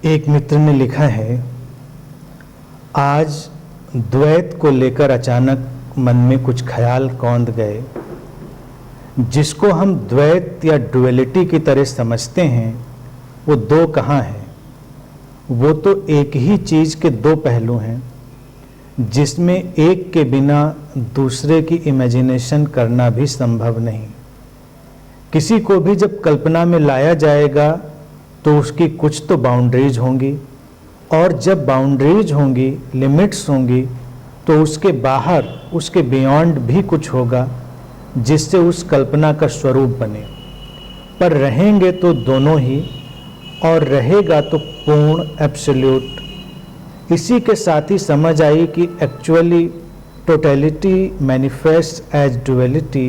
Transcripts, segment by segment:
एक मित्र ने लिखा है, आज द्वैत को लेकर अचानक मन में कुछ ख्याल कौंध गए। जिसको हम द्वैत या डुअलिटी की तरह समझते हैं वो दो कहाँ हैं। वो तो एक ही चीज़ के दो पहलू हैं, जिसमें एक के बिना दूसरे की इमेजिनेशन करना भी संभव नहीं। किसी को भी जब कल्पना में लाया जाएगा तो उसकी कुछ तो बाउंड्रीज होंगी, और जब बाउंड्रीज होंगी, लिमिट्स होंगी, तो उसके बाहर, उसके बियॉन्ड भी कुछ होगा जिससे उस कल्पना का स्वरूप बने। पर रहेंगे तो दोनों ही, और रहेगा तो पूर्ण, एब्सोल्यूट। इसी के साथ ही समझ आई कि actually totality manifest as duality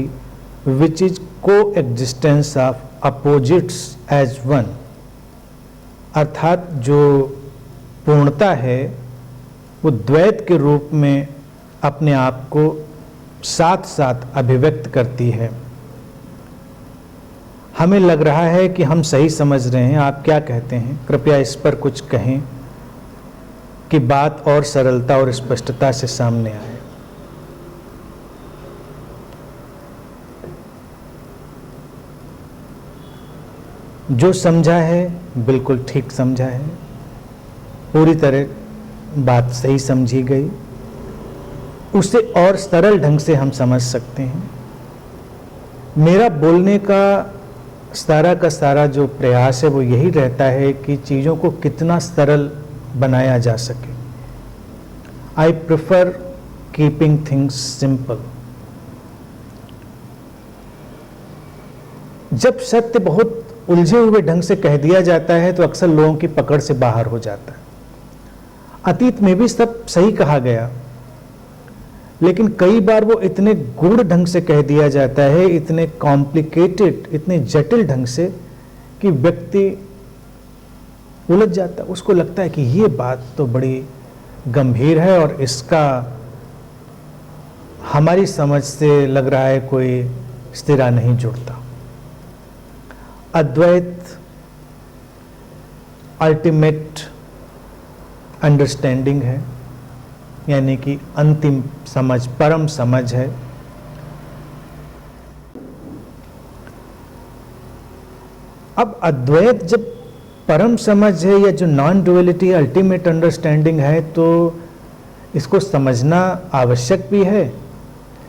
which is coexistence of opposites as one. अर्थात जो पूर्णता है वो द्वैत के रूप में अपने आप को साथ साथ अभिव्यक्त करती है। हमें लग रहा है कि हम सही समझ रहे हैं। आप क्या कहते हैं? कृपया इस पर कुछ कहें कि बात और सरलता और स्पष्टता से सामने आए। जो समझा है बिल्कुल ठीक समझा है, पूरी तरह बात सही समझी गई। उसे और सरल ढंग से हम समझ सकते हैं। मेरा बोलने का सारा जो प्रयास है वो यही रहता है कि चीज़ों को कितना सरल बनाया जा सके। I prefer keeping things simple. जब सत्य बहुत उलझे हुए ढंग से कह दिया जाता है तो अक्सर लोगों की पकड़ से बाहर हो जाता है। अतीत में भी सब सही कहा गया, लेकिन कई बार वो इतने गूढ़ ढंग से कह दिया जाता है, इतने कॉम्प्लिकेटेड, इतने जटिल ढंग से कि व्यक्ति उलझ जाता है। उसको लगता है कि ये बात तो बड़ी गंभीर है और इसका हमारी समझ से लग रहा है कोई सिरा नहीं जुड़ता। अद्वैत अल्टीमेट अंडरस्टैंडिंग है, यानी कि अंतिम समझ, परम समझ है। अब अद्वैत जब परम समझ है या जो नॉन डुअलिटी अल्टीमेट अंडरस्टैंडिंग है, तो इसको समझना आवश्यक भी है,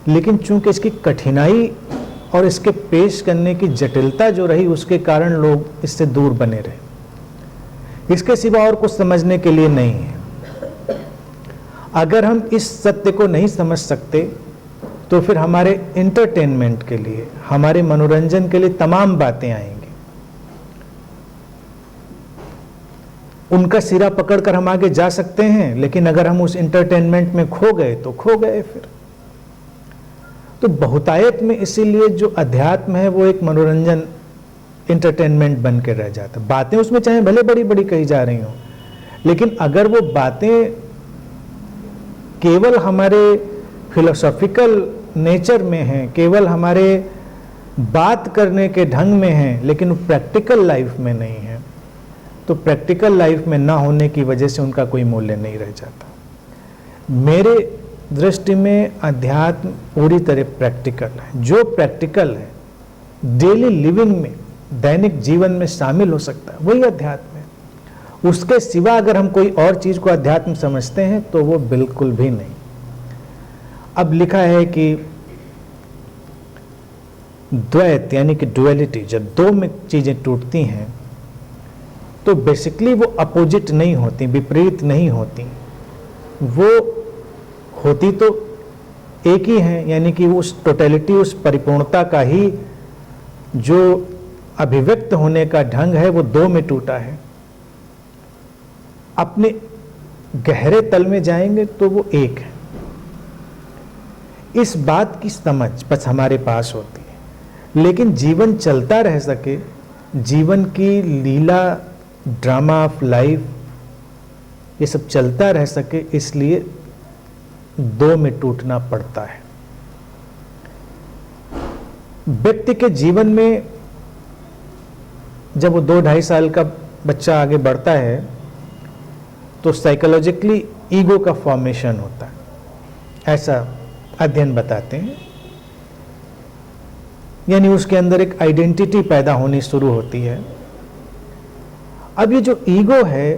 लेकिन चूंकि इसकी कठिनाई और इसके पेश करने की जटिलता जो रही, उसके कारण लोग इससे दूर बने रहे। इसके सिवा और कुछ समझने के लिए नहीं है। अगर हम इस सत्य को नहीं समझ सकते तो फिर हमारे एंटरटेनमेंट के लिए, हमारे मनोरंजन के लिए तमाम बातें आएंगी। उनका सिरा पकड़कर हम आगे जा सकते हैं, लेकिन अगर हम उस एंटरटेनमेंट में खो गए तो खो गए। फिर तो बहुतायत में इसीलिए जो अध्यात्म है वो एक मनोरंजन, एंटरटेनमेंट बन के रह जाता है। बातें उसमें चाहे भले बड़ी बड़ी कही जा रही हों, लेकिन अगर वो बातें केवल हमारे फिलोसॉफिकल नेचर में हैं, केवल हमारे बात करने के ढंग में हैं, लेकिन प्रैक्टिकल लाइफ में नहीं है, तो प्रैक्टिकल लाइफ में ना होने की वजह से उनका कोई मूल्य नहीं रह जाता। मेरे दृष्टि में अध्यात्म पूरी तरह प्रैक्टिकल है। जो प्रैक्टिकल है, डेली लिविंग में, दैनिक जीवन में शामिल हो सकता है, वही अध्यात्म है। उसके सिवा अगर हम कोई और चीज को अध्यात्म समझते हैं तो वो बिल्कुल भी नहीं। अब लिखा है कि द्वैत यानी कि डुअलिटी, जब दो में चीजें टूटती हैं तो बेसिकली वो अपोजिट नहीं होती, विपरीत नहीं होती, वो होती तो एक ही है। यानी कि उस टोटलिटी, उस परिपूर्णता का ही जो अभिव्यक्त होने का ढंग है वो दो में टूटा है। अपने गहरे तल में जाएंगे तो वो एक है। इस बात की समझ बस हमारे पास होती है, लेकिन जीवन चलता रह सके, जीवन की लीला, ड्रामा ऑफ लाइफ, ये सब चलता रह सके, इसलिए दो में टूटना पड़ता है। व्यक्ति के जीवन में जब वो 2-2.5 साल का बच्चा आगे बढ़ता है तो साइकोलॉजिकली ईगो का फॉर्मेशन होता है, ऐसा अध्ययन बताते हैं। यानी उसके अंदर एक आइडेंटिटी पैदा होनी शुरू होती है। अब ये जो ईगो है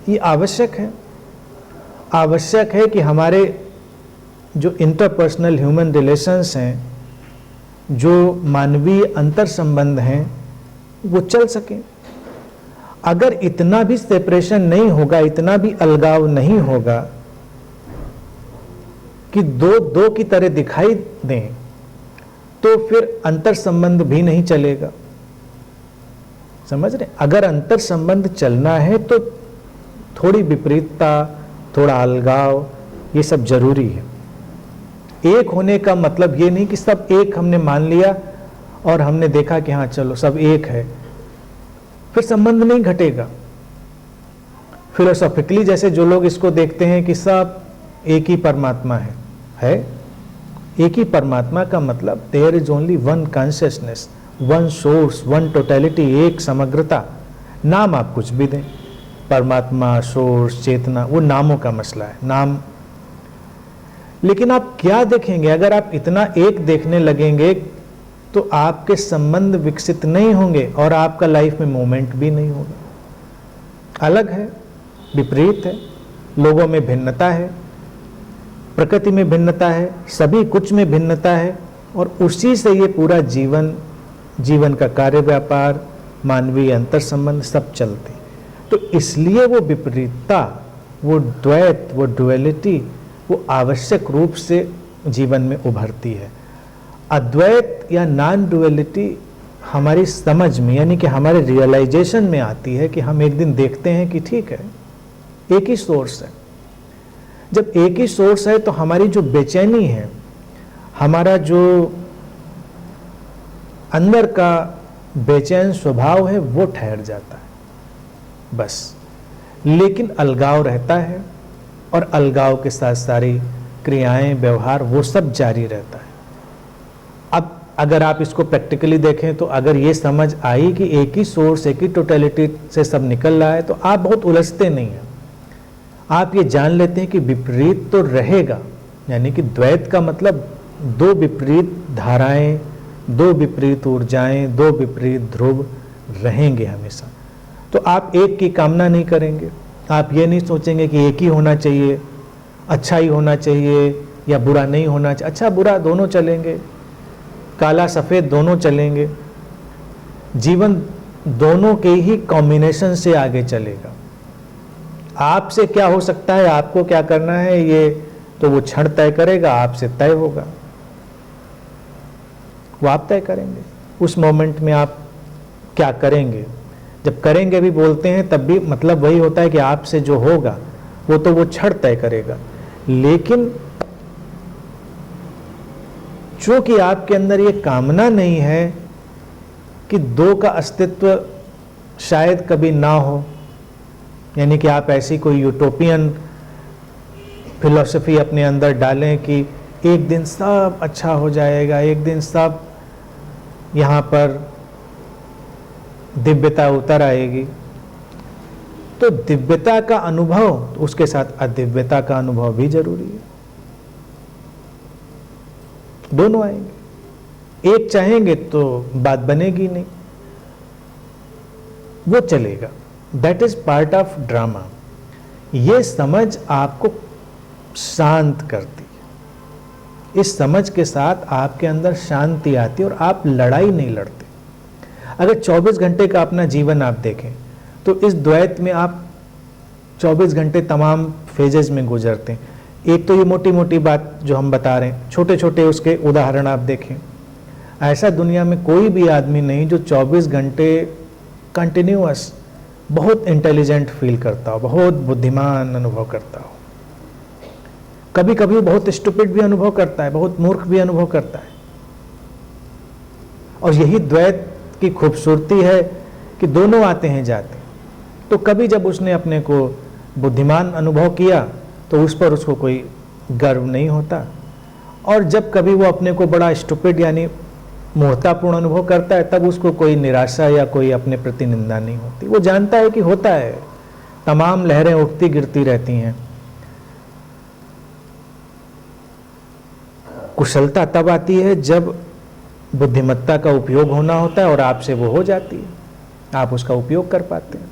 ये आवश्यक है कि हमारे जो इंटरपर्सनल ह्यूमन रिलेशंस हैं, जो मानवीय अंतर संबंध हैं, वो चल सकें। अगर इतना भी सेपरेशन नहीं होगा, इतना भी अलगाव नहीं होगा कि दो की तरह दिखाई दें, तो फिर अंतर संबंध भी नहीं चलेगा। समझ रहे? अगर अंतर संबंध चलना है तो थोड़ी विपरीतता, थोड़ा अलगाव, ये सब जरूरी है। एक होने का मतलब ये नहीं कि सब एक हमने मान लिया और हमने देखा कि हाँ चलो सब एक है, फिर संबंध नहीं घटेगा। फिलोसॉफिकली जैसे जो लोग इसको देखते हैं कि सब एक ही परमात्मा है। एक ही परमात्मा का मतलब there is only one consciousness, one source, one totality, एक समग्रता। नाम आप कुछ भी दें, परमात्मा, सोर्स, चेतना, वो नामों का मसला है, नाम। लेकिन आप क्या देखेंगे? अगर आप इतना एक देखने लगेंगे तो आपके संबंध विकसित नहीं होंगे और आपका लाइफ में मोमेंट भी नहीं होगा। अलग है, विपरीत है, लोगों में भिन्नता है, प्रकृति में भिन्नता है, सभी कुछ में भिन्नता है, और उसी से ये पूरा जीवन का कार्य व्यापार, मानवीय अंतर संबंध सब चलते। तो इसलिए वो विपरीतता, वो द्वैत, वो डुअलिटी, वो आवश्यक रूप से जीवन में उभरती है। अद्वैत या नॉन डुअलिटी हमारी समझ में, यानी कि हमारे रियलाइजेशन में आती है कि हम एक दिन देखते हैं कि ठीक है, एक ही सोर्स है। जब एक ही सोर्स है तो हमारी जो बेचैनी है, हमारा जो अंदर का बेचैन स्वभाव है, वो ठहर जाता है बस। लेकिन अलगाव रहता है, और अलगाव के साथ सारी क्रियाएं, व्यवहार, वो सब जारी रहता है। अब अगर आप इसको प्रैक्टिकली देखें तो अगर ये समझ आई कि एक ही सोर्स, एक ही टोटलिटी से सब निकल रहा है, तो आप बहुत उलझते नहीं हैं। आप ये जान लेते हैं कि विपरीत तो रहेगा, यानी कि द्वैत का मतलब दो विपरीत धाराएं, दो विपरीत ऊर्जाएं, दो विपरीत ध्रुव रहेंगे हमेशा। तो आप एक की कामना नहीं करेंगे, आप ये नहीं सोचेंगे कि एक ही होना चाहिए, अच्छा ही होना चाहिए या बुरा नहीं होना चाहिए। अच्छा बुरा दोनों चलेंगे, काला सफ़ेद दोनों चलेंगे, जीवन दोनों के ही कॉम्बिनेशन से आगे चलेगा। आपसे क्या हो सकता है, आपको क्या करना है, ये तो वो क्षण तय करेगा, आपसे तय होगा, वो आप तय करेंगे। उस मोमेंट में आप क्या करेंगे, जब करेंगे भी बोलते हैं तब भी मतलब वही होता है कि आपसे जो होगा वो तो वो क्षण तय करेगा। लेकिन चूंकि आपके अंदर ये कामना नहीं है कि दो का अस्तित्व शायद कभी ना हो, यानी कि आप ऐसी कोई यूटोपियन फिलॉसफी अपने अंदर डालें कि एक दिन सब अच्छा हो जाएगा, एक दिन सब यहाँ पर दिव्यता उतर आएगी, तो दिव्यता का अनुभव, तो उसके साथ अदिव्यता का अनुभव भी जरूरी है। दोनों आएंगे, एक चाहेंगे तो बात बनेगी नहीं, वो चलेगा। That is part of drama. ये समझ आपको शांत करती है, इस समझ के साथ आपके अंदर शांति आती है और आप लड़ाई नहीं लड़ते। अगर 24 घंटे का अपना जीवन आप देखें तो इस द्वैत में आप 24 घंटे तमाम फेजेस में गुजरते हैं। एक तो ये मोटी मोटी बात जो हम बता रहे हैं, छोटे छोटे उसके उदाहरण आप देखें। ऐसा दुनिया में कोई भी आदमी नहीं जो 24 घंटे कंटिन्यूअस बहुत इंटेलिजेंट फील करता हो, बहुत बुद्धिमान अनुभव करता हो। कभी कभी बहुत स्टूपिड भी अनुभव करता है, बहुत मूर्ख भी अनुभव करता है। और यही द्वैत की खूबसूरती है कि दोनों आते हैं जाते हैं। तो कभी जब उसने अपने को बुद्धिमान अनुभव किया तो उस पर उसको कोई गर्व नहीं होता, और जब कभी वो अपने को बड़ा स्टूपिड यानी मूर्खतापूर्ण अनुभव करता है तब उसको कोई निराशा या कोई अपने प्रति निंदा नहीं होती। वो जानता है कि होता है, तमाम लहरें उठती गिरती रहती हैं। कुशलता तब आती है जब बुद्धिमत्ता का उपयोग होना होता है और आपसे वो हो जाती है, आप उसका उपयोग कर पाते हैं।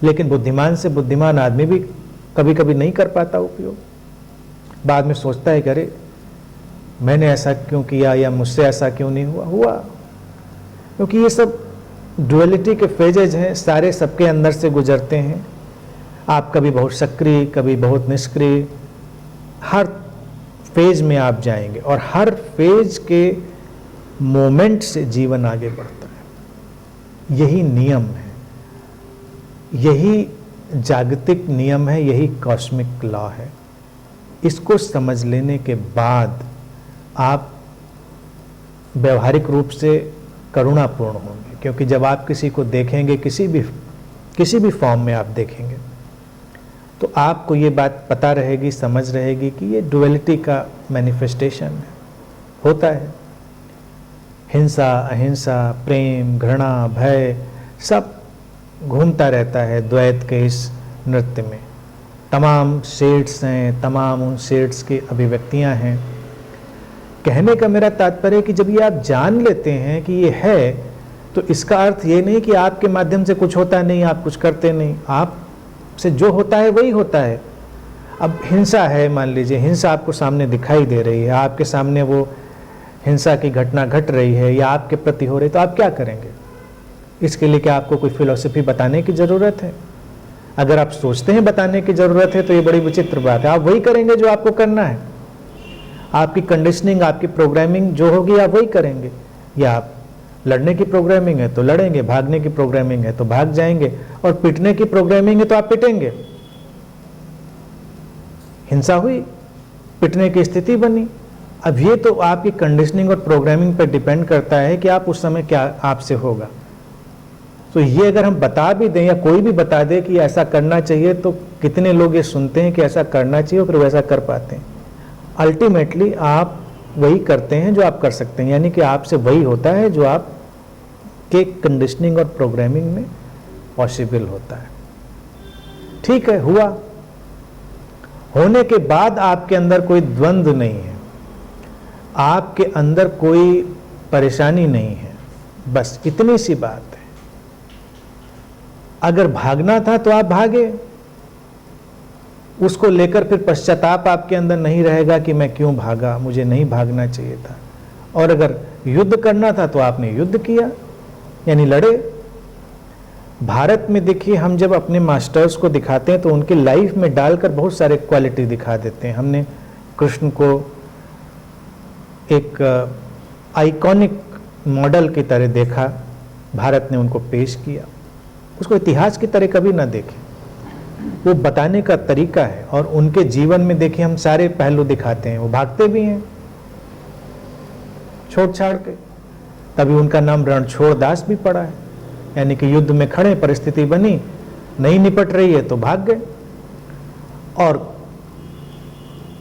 लेकिन बुद्धिमान से बुद्धिमान आदमी भी कभी कभी नहीं कर पाता उपयोग, बाद में सोचता है कि अरे मैंने ऐसा क्यों किया या मुझसे ऐसा क्यों नहीं हुआ। क्योंकि ये सब डुअलिटी के फेजेज हैं, सारे सबके अंदर से गुजरते हैं। आप कभी बहुत सक्रिय, कभी बहुत निष्क्रिय, हर फेज में आप जाएंगे और हर फेज के मोमेंट से जीवन आगे बढ़ता है। यही नियम है, यही जागतिक नियम है, यही कॉस्मिक लॉ है। इसको समझ लेने के बाद आप व्यवहारिक रूप से करुणापूर्ण होंगे, क्योंकि जब आप किसी को देखेंगे, किसी भी फॉर्म में आप देखेंगे, तो आपको ये बात पता रहेगी, समझ रहेगी कि ये डुअलिटी का मैनिफेस्टेशन है, होता है। हिंसा, अहिंसा, प्रेम, घृणा, भय सब घूमता रहता है द्वैत के इस नृत्य में। तमाम शेड्स हैं, तमाम उन शेड्स की अभिव्यक्तियां हैं। कहने का मेरा तात्पर्य कि जब ये आप जान लेते हैं कि ये है, तो इसका अर्थ ये नहीं कि आपके माध्यम से कुछ होता नहीं, आप कुछ करते नहीं, आप से जो होता है वही होता है। अब हिंसा है, मान लीजिए हिंसा आपको सामने दिखाई दे रही है, आपके सामने वो हिंसा की घटना घट रही है या आपके प्रति हो रही, तो आप क्या करेंगे? इसके लिए क्या आपको कोई फिलॉसफी बताने की ज़रूरत है? अगर आप सोचते हैं बताने की ज़रूरत है तो ये बड़ी विचित्र बात है। आप वही करेंगे जो आपको करना है, आपकी कंडीशनिंग, आपकी प्रोग्रामिंग जो होगी आप वही करेंगे। या आप लड़ने की प्रोग्रामिंग है तो लड़ेंगे, भागने की प्रोग्रामिंग है तो भाग जाएंगे, और पिटने की प्रोग्रामिंग है तो आप पिटेंगे। हिंसा हुई, पिटने की स्थिति बनी। अब ये तो आपकी कंडीशनिंग और प्रोग्रामिंग पर डिपेंड करता है कि आप उस समय क्या आपसे होगा। तो ये अगर हम बता भी दें या कोई भी बता दे कि ऐसा करना चाहिए, तो कितने लोग ये सुनते हैं कि ऐसा करना चाहिए और फिर वैसा कर पाते हैं? अल्टीमेटली आप वही करते हैं जो आप कर सकते हैं, यानी कि आपसे वही होता है जो आप के कंडीशनिंग और प्रोग्रामिंग में पॉसिबल होता है। ठीक है, हुआ। होने के बाद आपके अंदर कोई द्वंद्व नहीं है, आपके अंदर कोई परेशानी नहीं है, बस इतनी सी बात है। अगर भागना था तो आप भागे, उसको लेकर फिर पश्चाताप आपके अंदर नहीं रहेगा कि मैं क्यों भागा, मुझे नहीं भागना चाहिए था। और अगर युद्ध करना था तो आपने युद्ध किया, यानी लड़े। भारत में देखिए, हम जब अपने मास्टर्स को दिखाते हैं तो उनके लाइफ में डालकर बहुत सारे क्वालिटी दिखा देते हैं। हमने कृष्ण को एक आइकॉनिक मॉडल की तरह देखा, भारत ने उनको पेश किया। उसको इतिहास की तरह कभी ना देखें, वो बताने का तरीका है। और उनके जीवन में देखिए हम सारे पहलू दिखाते हैं। वो भागते भी हैं छोड़ छाड़ के, तभी उनका नाम रणछोड़ दास भी पड़ा है। यानी कि युद्ध में खड़े, परिस्थिति बनी, नहीं निपट रही है तो भाग गए। और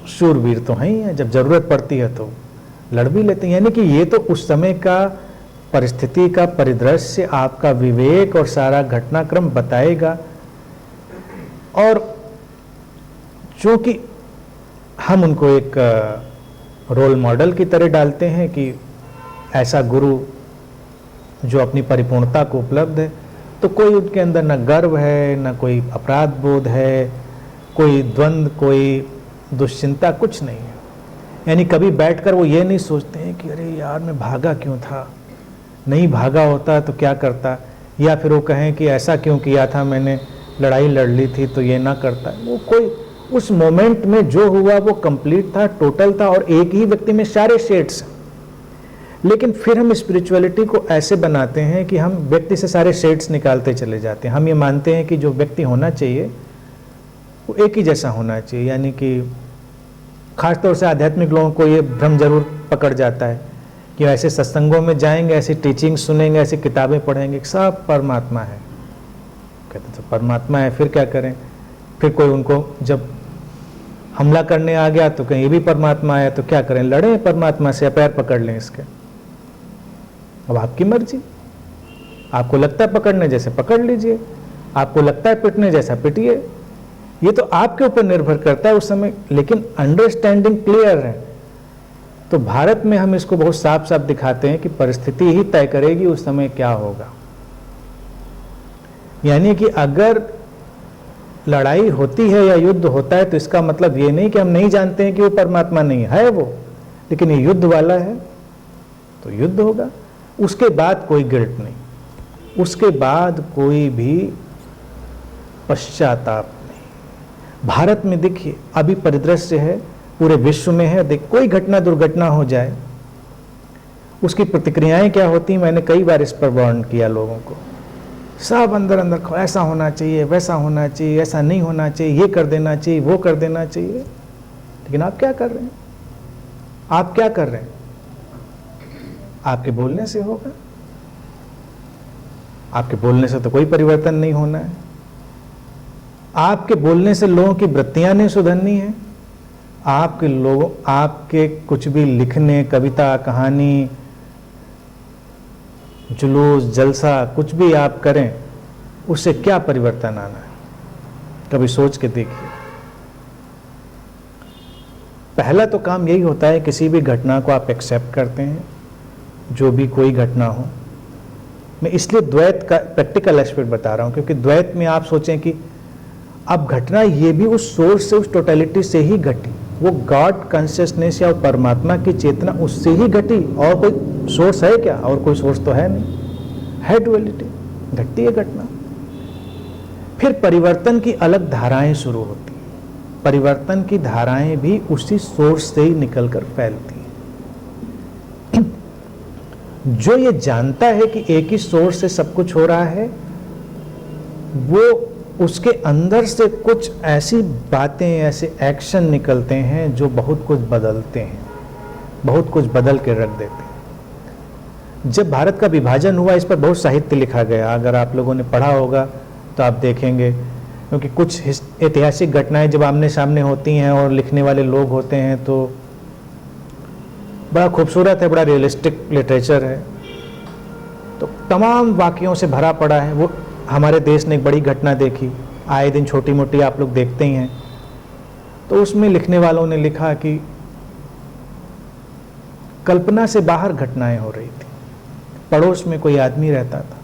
शूरवीर तो हैं ही हैं, जब जरूरत पड़ती है तो लड़ भी लेते हैं। यानी कि ये तो उस समय का परिस्थिति का परिदृश्य, आपका विवेक और सारा घटनाक्रम बताएगा। और चूंकि हम उनको एक रोल मॉडल की तरह डालते हैं कि ऐसा गुरु जो अपनी परिपूर्णता को उपलब्ध है, तो कोई उनके अंदर न गर्व है, न कोई अपराध बोध है, कोई द्वंद्व, कोई दुश्चिंता, कुछ नहीं है। यानी कभी बैठकर वो ये नहीं सोचते हैं कि अरे यार मैं भागा क्यों था, नहीं भागा होता तो क्या करता, या फिर वो कहें कि ऐसा क्यों किया था, मैंने लड़ाई लड़ ली थी तो ये ना करता। वो कोई उस मोमेंट में जो हुआ वो कंप्लीट था, टोटल था, और एक ही व्यक्ति में सारे शेड्स। लेकिन फिर हम स्पिरिचुअलिटी को ऐसे बनाते हैं कि हम व्यक्ति से सारे शेड्स निकालते चले जाते हैं। हम ये मानते हैं कि जो व्यक्ति होना चाहिए वो एक ही जैसा होना चाहिए। यानी कि खासतौर से आध्यात्मिक लोगों को ये भ्रम जरूर पकड़ जाता है कि ऐसे सत्संगों में जाएंगे, ऐसी टीचिंग सुनेंगे, ऐसी किताबें पढ़ेंगे, सब परमात्मा है। कहते तो परमात्मा है, फिर क्या करें? फिर कोई उनको जब हमला करने आ गया तो कहीं ये भी परमात्मा है, तो क्या करें? लड़े परमात्मा से, पैर पकड़ लें इसके। अब आपकी मर्जी, आपको लगता है पकड़ने जैसे पकड़ लीजिए। आपको लगता है पिटने जैसा, पिटिए, ये तो आपके ऊपर निर्भर करता है उस समय, लेकिन अंडरस्टैंडिंग क्लियर है। तो भारत में हम इसको बहुत साफ साफ दिखाते हैं कि परिस्थिति ही तय करेगी उस समय क्या होगा। यानी कि अगर लड़ाई होती है या युद्ध होता है तो इसका मतलब ये नहीं कि हम नहीं जानते हैं कि वो परमात्मा नहीं है वो, लेकिन ये युद्ध वाला है तो युद्ध होगा। उसके बाद कोई गिल्ट नहीं, उसके बाद कोई भी पश्चाताप नहीं। भारत में देखिए अभी परिदृश्य है, पूरे विश्व में है, देख कोई घटना दुर्घटना हो जाए उसकी प्रतिक्रियाएं क्या होती हैं, मैंने कई बार इस पर वार्न किया लोगों को। सब अंदर अंदर ऐसा होना चाहिए, वैसा होना चाहिए, ऐसा नहीं होना चाहिए, ये कर देना चाहिए, वो कर देना चाहिए। लेकिन आप क्या कर रहे हैं? आप क्या कर रहे हैं? आपके बोलने से होगा? आपके बोलने से तो कोई परिवर्तन नहीं होना है। आपके बोलने से लोगों की वृत्तियां नहीं सुधरनी है। आपके कुछ भी लिखने, कविता, कहानी, जुलूस, जलसा, कुछ भी आप करें, उससे क्या परिवर्तन आना है? कभी सोच के देखिए। पहला तो काम यही होता है, किसी भी घटना को आप एक्सेप्ट करते हैं, जो भी कोई घटना हो। मैं इसलिए द्वैत का प्रैक्टिकल एस्पेक्ट बता रहा हूं, क्योंकि द्वैत में आप सोचें कि अब घटना ये भी उस सोर्स से, उस टोटलिटी से ही घटी, वो गॉड कॉन्शियसनेस या परमात्मा की चेतना उससे ही घटी, और कोई सोर्स है क्या? और कोई सोर्स तो है नहीं, है डुअलिटी, घटती है घटना। फिर परिवर्तन की अलग धाराएं शुरू होती हैं, परिवर्तन की धाराएं भी उसी सोर्स से ही निकलकर फैलती हैं। जो ये जानता है कि एक ही सोर्स से सब कुछ हो रहा है, वो उसके अंदर से कुछ ऐसी बातें, ऐसे एक्शन निकलते हैं जो बहुत कुछ बदलते हैं, बहुत कुछ बदल के रख देते हैं। जब भारत का विभाजन हुआ, इस पर बहुत साहित्य लिखा गया, अगर आप लोगों ने पढ़ा होगा तो आप देखेंगे, क्योंकि कुछ ऐतिहासिक घटनाएं जब आमने सामने होती हैं और लिखने वाले लोग होते हैं तो बड़ा खूबसूरत है, बड़ा रियलिस्टिक लिटरेचर है, तो तमाम वाक्यों से भरा पड़ा है। वो हमारे देश ने एक बड़ी घटना देखी, आए दिन छोटी मोटी आप लोग देखते ही हैं, तो उसमें लिखने वालों ने लिखा कि कल्पना से बाहर घटनाएं हो रही थी। पड़ोस में कोई आदमी रहता था,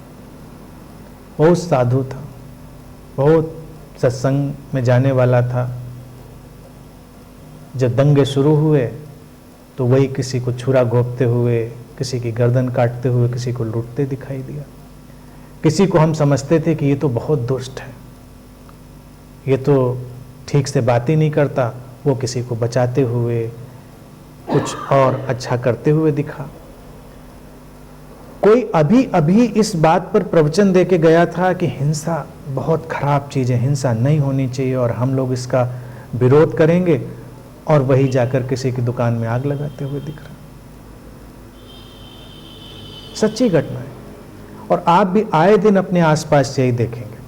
बहुत साधु था, बहुत सत्संग में जाने वाला था। जब दंगे शुरू हुए तो वही किसी को छुरा घोंपते हुए, किसी की गर्दन काटते हुए, किसी को लूटते दिखाई दिया। किसी को हम समझते थे कि ये तो बहुत दुष्ट है, ये तो ठीक से बात ही नहीं करता, वो किसी को बचाते हुए, कुछ और अच्छा करते हुए दिखा। कोई अभी अभी इस बात पर प्रवचन देके गया था कि हिंसा बहुत खराब चीज़ है, हिंसा नहीं होनी चाहिए और हम लोग इसका विरोध करेंगे, और वही जाकर किसी की दुकान में आग लगाते हुए दिख रहा। सच्ची घटना है, और आप भी आए दिन अपने आसपास यही देखेंगे।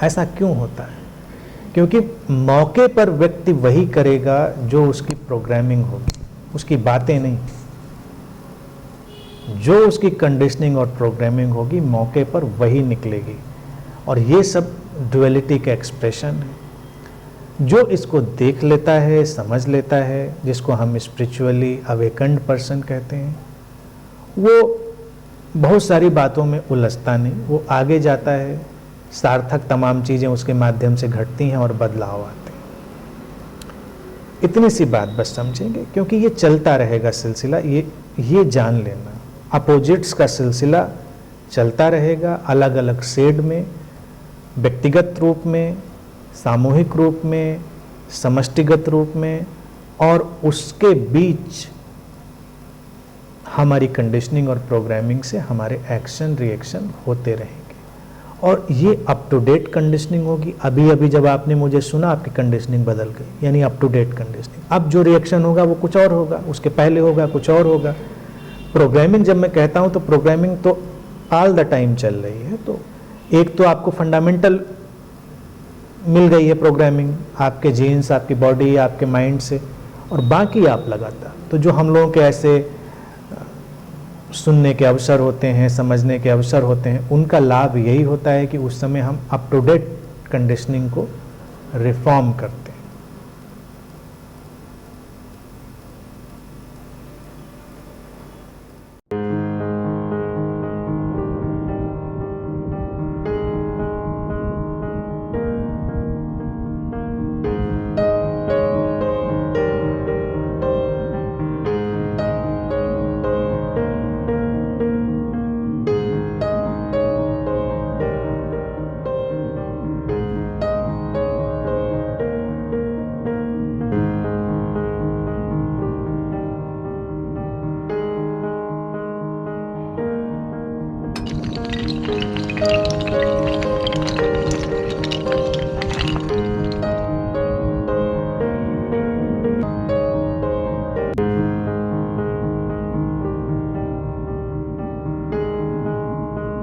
ऐसा क्यों होता है? क्योंकि मौके पर व्यक्ति वही करेगा जो उसकी प्रोग्रामिंग होगी, उसकी बातें नहीं। जो उसकी कंडीशनिंग और प्रोग्रामिंग होगी, मौके पर वही निकलेगी। और ये सब डुअलिटी का एक्सप्रेशन है। जो इसको देख लेता है, समझ लेता है, जिसको हम स्पिरिचुअली अवेकन्ड पर्सन कहते हैं, वो बहुत सारी बातों में उलझता नहीं, वो आगे जाता है। सार्थक तमाम चीज़ें उसके माध्यम से घटती हैं और बदलाव आते हैं। इतनी सी बात बस समझेंगे, क्योंकि ये चलता रहेगा सिलसिला, ये जान लेना। अपोजिट्स का सिलसिला चलता रहेगा, अलग अलग शेड में, व्यक्तिगत रूप में, सामूहिक रूप में, समष्टिगत रूप में, और उसके बीच हमारी कंडीशनिंग और प्रोग्रामिंग से हमारे एक्शन रिएक्शन होते रहेंगे। और ये अप टू डेट कंडीशनिंग होगी। अभी अभी जब आपने मुझे सुना, आपकी कंडीशनिंग बदल गई, यानी अप टू डेट कंडीशनिंग। अब जो रिएक्शन होगा वो कुछ और होगा, उसके पहले होगा कुछ और होगा। प्रोग्रामिंग जब मैं कहता हूँ तो प्रोग्रामिंग तो ऑल द टाइम चल रही है। तो एक तो आपको फंडामेंटल मिल गई है प्रोग्रामिंग, आपके जीन्स, आपकी बॉडी, आपके माइंड से, और बाकी आप लगातार। तो जो हम लोगों के ऐसे सुनने के अवसर होते हैं, समझने के अवसर होते हैं, उनका लाभ यही होता है कि उस समय हम अप टू डेट कंडीशनिंग को रिफॉर्म करते हैं।